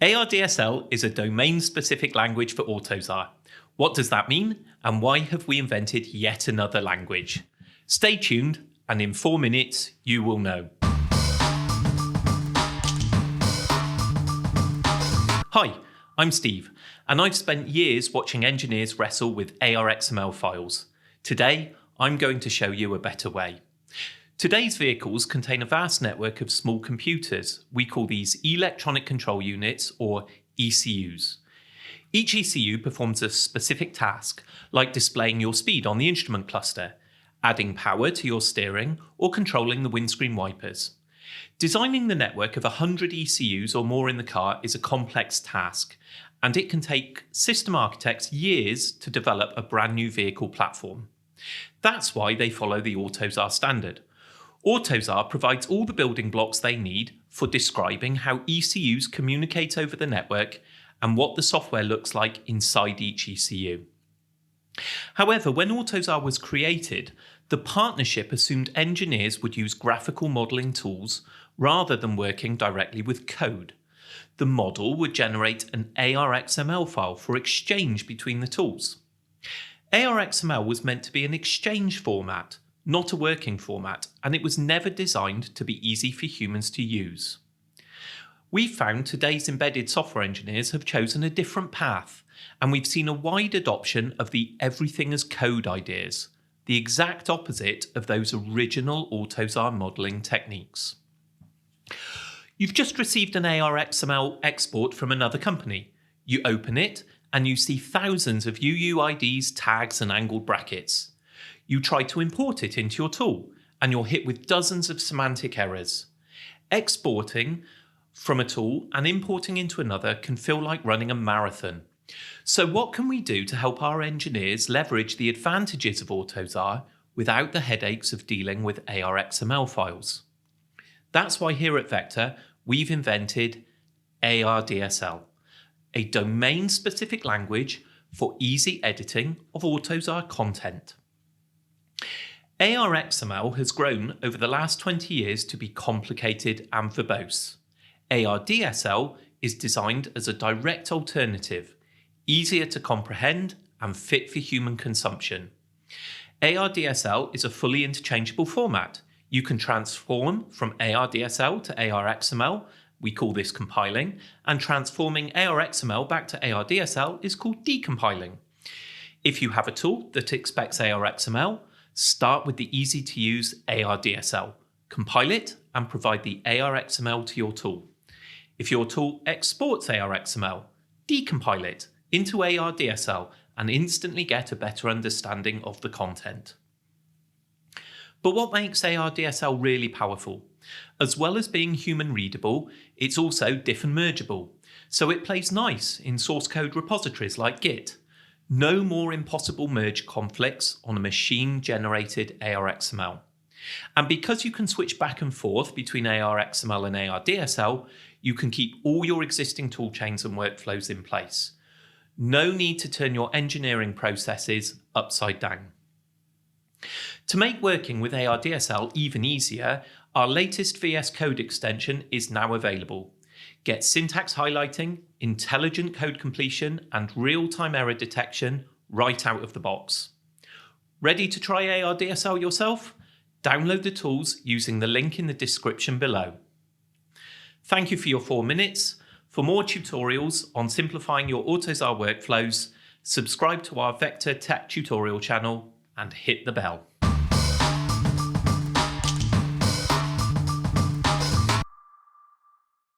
ARDSL is a domain-specific language for AUTOSAR. What does that mean, and why have we invented yet another language? Stay tuned, and in 4 minutes, you will know. Hi, I'm Steve, and I've spent years watching engineers wrestle with ARXML files. Today, I'm going to show you a better way. Today's vehicles contain a vast network of small computers. We call these electronic control units, or ECUs. Each ECU performs a specific task, like displaying your speed on the instrument cluster, adding power to your steering, or controlling the windscreen wipers. Designing the network of 100 ECUs or more in the car is a complex task, and it can take system architects years to develop a brand new vehicle platform. That's why they follow the AUTOSAR standard. AUTOSAR provides all the building blocks they need for describing how ECUs communicate over the network and what the software looks like inside each ECU. However, when AUTOSAR was created, the partnership assumed engineers would use graphical modeling tools rather than working directly with code. The model would generate an ARXML file for exchange between the tools. ARXML was meant to be an exchange format, not a working format, and it was never designed to be easy for humans to use. We've found today's embedded software engineers have chosen a different path, and we've seen a wide adoption of the everything as code ideas, the exact opposite of those original AUTOSAR modeling techniques. You've just received an ARXML export from another company. You open it, and you see thousands of UUIDs, tags, and angled brackets. You try to import it into your tool, and you're hit with dozens of semantic errors. Exporting from a tool and importing into another can feel like running a marathon. So what can we do to help our engineers leverage the advantages of AUTOSAR without the headaches of dealing with ARXML files? That's why here at Vector, we've invented ARDSL, a domain-specific language for easy editing of AUTOSAR content. ARXML has grown over the last 20 years to be complicated and verbose. ARDSL is designed as a direct alternative, easier to comprehend and fit for human consumption. ARDSL is a fully interchangeable format. You can transform from ARDSL to ARXML, we call this compiling, and transforming ARXML back to ARDSL is called decompiling. If you have a tool that expects ARXML, start with the easy-to-use ARDSL, compile it, and provide the ARXML to your tool. If your tool exports ARXML, decompile it into ARDSL and instantly get a better understanding of the content. But what makes ARDSL really powerful? As well as being human-readable, it's also diff and mergeable, so it plays nice in source code repositories like Git. No more impossible merge conflicts on a machine-generated ARXML. And because you can switch back and forth between ARXML and ARDSL, you can keep all your existing toolchains and workflows in place. No need to turn your engineering processes upside down. To make working with ARDSL even easier, our latest VS Code extension is now available. Get syntax highlighting, intelligent code completion, and real-time error detection right out of the box. Ready to try ARDSL yourself? Download the tools using the link in the description below. Thank you for your 4 minutes. For more tutorials on simplifying your AUTOSAR workflows, subscribe to our Vector Tech tutorial channel and hit the bell.